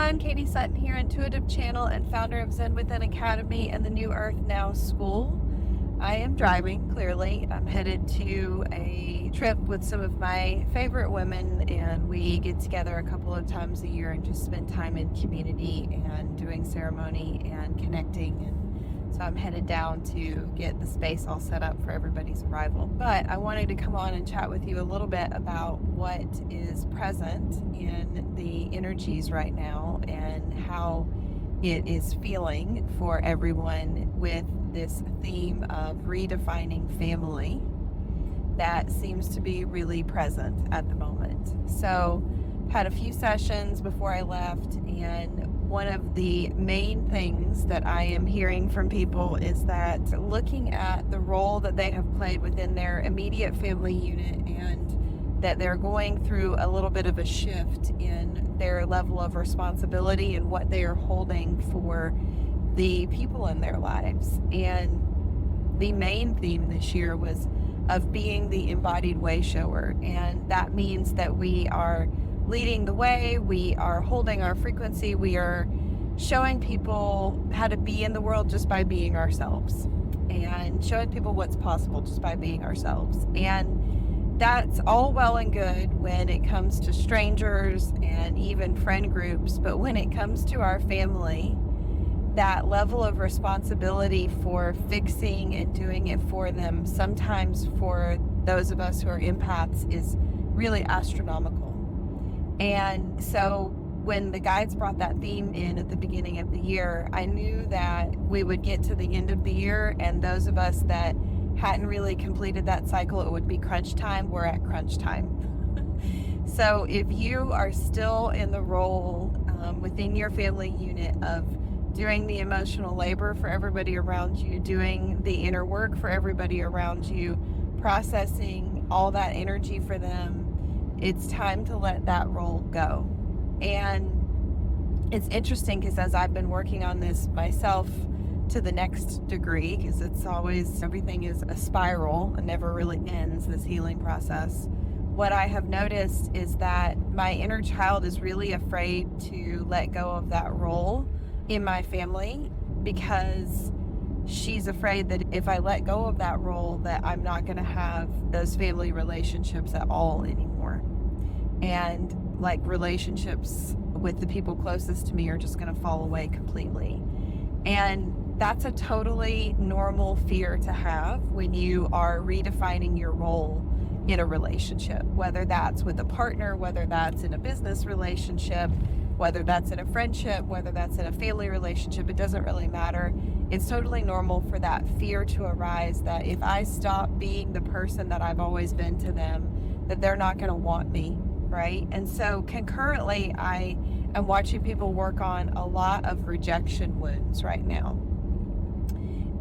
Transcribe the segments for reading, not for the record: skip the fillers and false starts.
everyone, Katie Sutton here, intuitive channel and founder of Zen Within Academy and the New Earth Now School. I am driving, clearly. I'm headed to a trip with some of my favorite women, and we get together a couple of times a year and just spend time in community and doing ceremony and connecting. And so I'm headed down to get the space all set up for everybody's arrival. But I wanted to come on and chat with you a little bit about what is present in the energies right now and how it is feeling for everyone with this theme of redefining family that seems to be really present at the moment. So had a few sessions before I left, and one of the main things that I am hearing from people is that looking at the role that they have played within their immediate family unit, and that they're going through a little bit of a shift in their level of responsibility and what they are holding for the people in their lives. And the main theme this year was of being the embodied wayshower, and that means that we are leading the way, we are holding our frequency, we are showing people how to be in the world just by being ourselves, and showing people what's possible just by being ourselves. And that's all well and good when it comes to strangers and even friend groups, but when it comes to our family, that level of responsibility for fixing and doing it for them, sometimes for those of us who are empaths, is really astronomical. And so when the guides brought that theme in at the beginning of the year, I knew that we would get to the end of the year, and those of us that hadn't really completed that cycle, it would be crunch time. We're at crunch time. So if you are still in the role within your family unit of doing the emotional labor for everybody around you, doing the inner work for everybody around you, processing all that energy for them, it's time to let that role go. And it's interesting because as I've been working on this myself to the next degree, because it's always, everything is a spiral and never really ends, this healing process, what I have noticed is that my inner child is really afraid to let go of that role in my family, because she's afraid that if I let go of that role, that I'm not going to have those family relationships at all anymore. And like relationships with the people closest to me are just going to fall away completely. And that's a totally normal fear to have when you are redefining your role in a relationship, whether that's with a partner, whether that's in a business relationship, whether that's in a friendship, whether that's in a family relationship, it doesn't really matter. It's totally normal for that fear to arise that if I stop being the person that I've always been to them, that they're not going to want me, right? And so concurrently, I am watching people work on a lot of rejection wounds right now.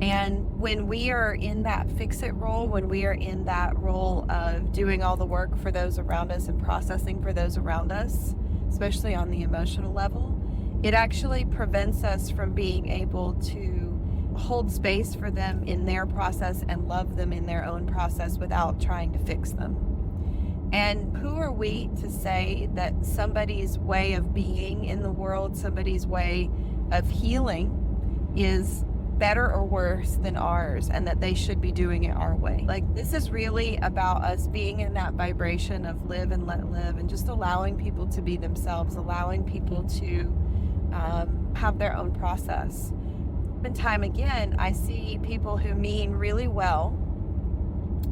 And when we are in that fix-it role, when we are in that role of doing all the work for those around us and processing for those around us, especially on the emotional level, it actually prevents us from being able to hold space for them in their process and love them in their own process without trying to fix them. And who are we to say that somebody's way of being in the world, somebody's way of healing is better or worse than ours, and that they should be doing it our way? Like, this is really about us being in that vibration of live and let live, and just allowing people to be themselves, allowing people to have their own process. And time again, I see people who mean really well,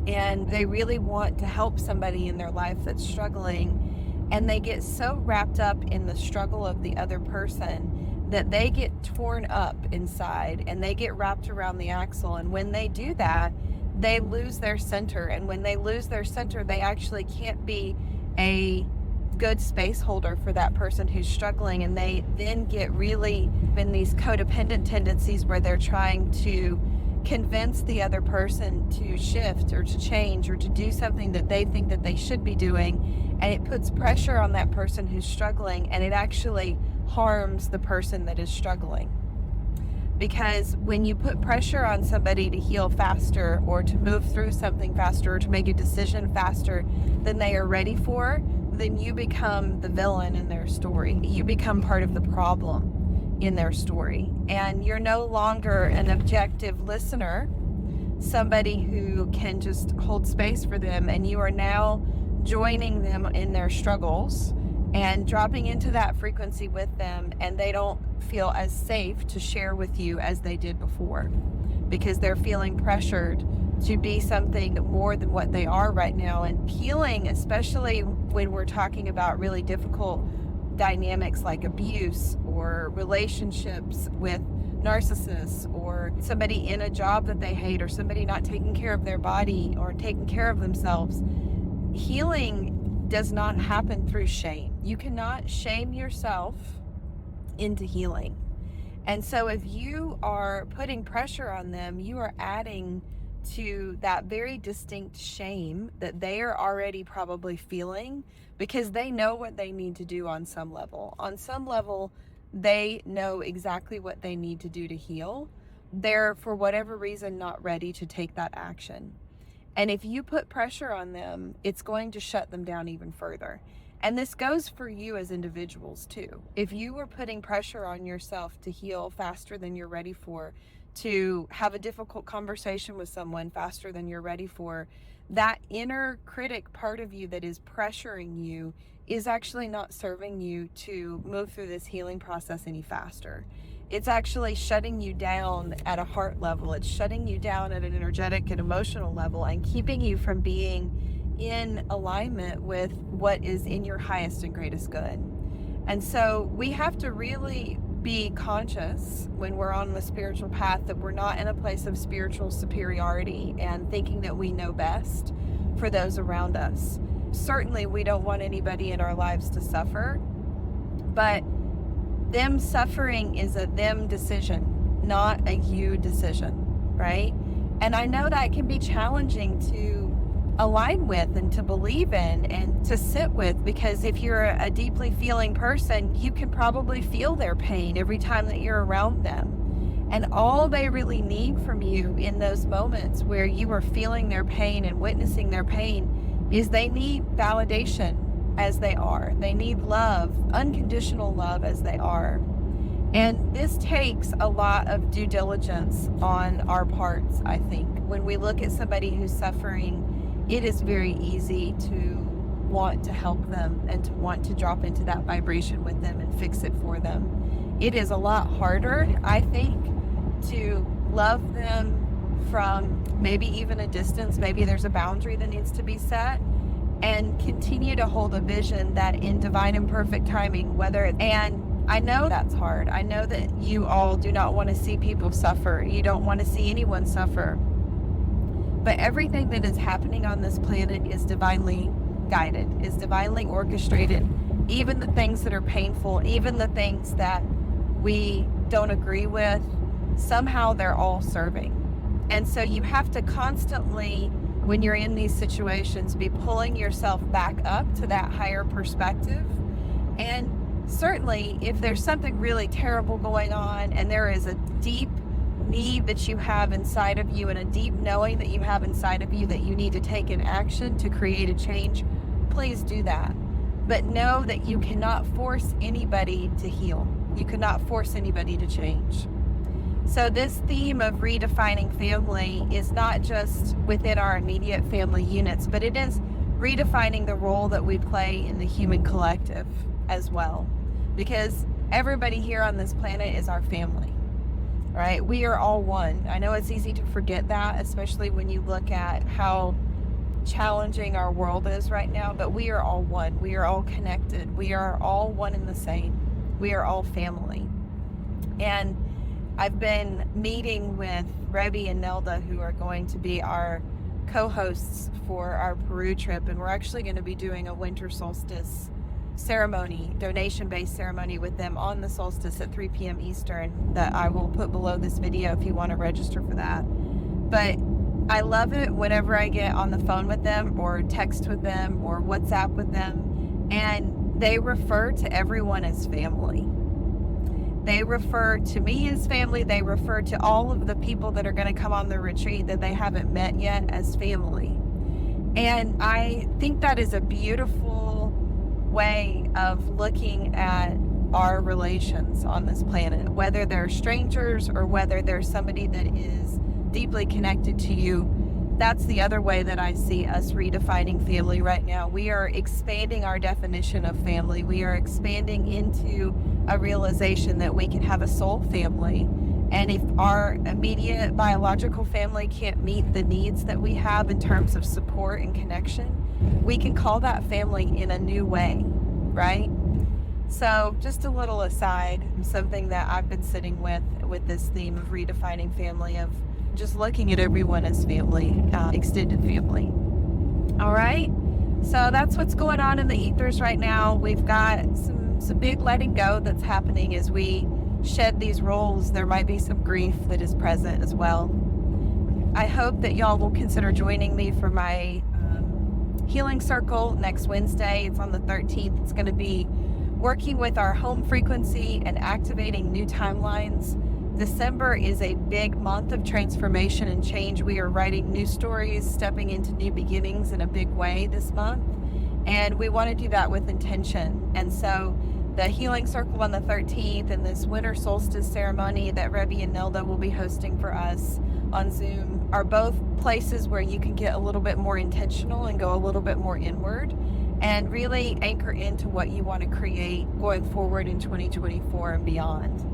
and they really want to help somebody in their life that's struggling, and they get so wrapped up in the struggle of the other person that they get torn up inside and they get wrapped around the axle. And when they do that, they lose their center. And when they lose their center, they actually can't be a good space holder for that person who's struggling. And they then get really in these codependent tendencies where they're trying to convince the other person to shift or to change or to do something that they think that they should be doing. And it puts pressure on that person who's struggling, and it actually harms the person that is struggling. Because when you put pressure on somebody to heal faster or to move through something faster or to make a decision faster than they are ready for, then you become the villain in their story. You become part of the problem in their story. And you're no longer an objective listener, somebody who can just hold space for them, and you are now joining them in their struggles and dropping into that frequency with them, and they don't feel as safe to share with you as they did before, because they're feeling pressured to be something more than what they are right now. And healing, especially when we're talking about really difficult dynamics like abuse or relationships with narcissists, or somebody in a job that they hate, or somebody not taking care of their body or taking care of themselves, healing does not happen through shame. You cannot shame yourself into healing. And so if you are putting pressure on them, you are adding to that very distinct shame that they are already probably feeling, because they know what they need to do on some level. On some level, they know exactly what they need to do to heal. They're, for whatever reason, not ready to take that action. And if you put pressure on them, it's going to shut them down even further. And this goes for you as individuals too. If you are putting pressure on yourself to heal faster than you're ready for, to have a difficult conversation with someone faster than you're ready for, that inner critic part of you that is pressuring you is actually not serving you to move through this healing process any faster. It's actually shutting you down at a heart level. It's shutting you down at an energetic and emotional level, and keeping you from being in alignment with what is in your highest and greatest good. And so we have to really be conscious when we're on the spiritual path that we're not in a place of spiritual superiority and thinking that we know best for those around us. Certainly we don't want anybody in our lives to suffer, but them suffering is a them decision, not a you decision, right? And I know that can be challenging to align with and to believe in and to sit with, because if you're a deeply feeling person, you can probably feel their pain every time that you're around them. And all they really need from you in those moments where you are feeling their pain and witnessing their pain is they need validation as they are. They need love, unconditional love as they are. And this takes a lot of due diligence on our parts, I think. When we look at somebody who's suffering, it is very easy to want to help them and to want to drop into that vibration with them and fix it for them. It is a lot harder, I think, to love them from maybe even a distance. Maybe there's a boundary that needs to be set, and continue to hold a vision that in divine and perfect timing, and I know that's hard. I know that you all do not want to see people suffer. You don't want to see anyone suffer. But everything that is happening on this planet is divinely guided, is divinely orchestrated. Even the things that are painful, even the things that we don't agree with, somehow they're all serving. And so you have to constantly, when you're in these situations, be pulling yourself back up to that higher perspective. And certainly if there's something really terrible going on and there is a deep need that you have inside of you and a deep knowing that you have inside of you that you need to take an action to create a change, please do that. But know that you cannot force anybody to heal. You cannot force anybody to change. So this theme of redefining family is not just within our immediate family units, but it is redefining the role that we play in the human collective as well. Because everybody here on this planet is our family, right? We are all one. I know it's easy to forget that, especially when you look at how challenging our world is right now, but we are all one. We are all connected. We are all one and the same. We are all family. And I've been meeting with Rebby and Nelda, who are going to be our co-hosts for our Peru trip, and we're actually going to be doing a winter solstice ceremony, donation-based ceremony with them on the solstice at 3 p.m. Eastern that I will put below this video if you want to register for that. But I love it whenever I get on the phone with them or text with them or WhatsApp with them, and they refer to everyone as family. They refer to me as family. They refer to all of the people that are going to come on the retreat that they haven't met yet as family. And I think that is a beautiful way of looking at our relations on this planet, whether they're strangers or whether they're somebody that is deeply connected to you. That's the other way that I see us redefining family right now. We are expanding our definition of family. We are expanding into a realization that we can have a soul family. And if our immediate biological family can't meet the needs that we have in terms of support and connection, we can call that family in a new way, right? So just a little aside, something that I've been sitting with this theme of redefining family, of just looking at everyone as family, extended family. All right, so that's what's going on in the ethers right now. We've got some big letting go that's happening as we shed these roles. There might be some grief that is present as well. I hope that y'all will consider joining me for my healing circle next Wednesday. It's on the 13th. It's going to be working with our home frequency and activating new timelines. December is a big month of transformation and change. We are writing new stories, stepping into new beginnings in a big way this month, and we want to do that with intention. And so the healing circle on the 13th and this winter solstice ceremony that Rebbe and Nelda will be hosting for us on Zoom are both places where you can get a little bit more intentional and go a little bit more inward and really anchor into what you want to create going forward in 2024 and beyond.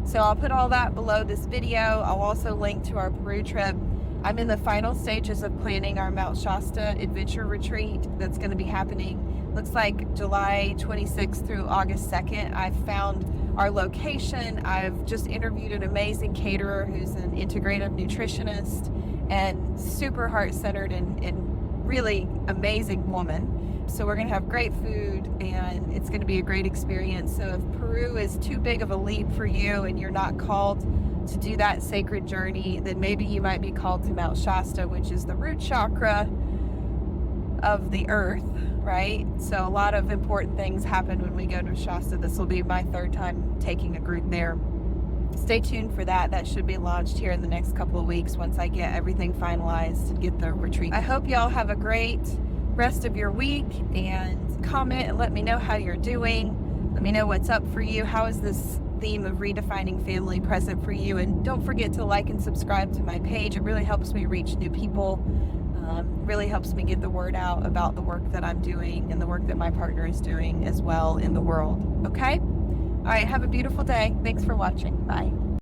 So I'll put all that below this video. I'll also link to our Peru trip. I'm in the final stages of planning our Mount Shasta adventure retreat that's going to be happening. Looks like July 26th through August 2nd. I've found our location. I've just interviewed an amazing caterer who's an integrative nutritionist and super heart-centered and really amazing woman. So we're going to have great food and it's going to be a great experience. So if Peru is too big of a leap for you and you're not called to do that sacred journey, then maybe you might be called to Mount Shasta, which is the root chakra of the earth, right? So a lot of important things happen when we go to Shasta. This will be my third time taking a group there. Stay tuned for that. That should be launched here in the next couple of weeks once I get everything finalized and get the retreat. I hope y'all have a great rest of your week, and comment and let me know how you're doing. Let me know what's up for you. How is this theme of redefining family present for you? And don't forget to like and subscribe to my page. It really helps me reach new people. Really helps me get the word out about the work that I'm doing and the work that my partner is doing as well in the world. Okay? All right, have a beautiful day. Thanks for watching. Bye.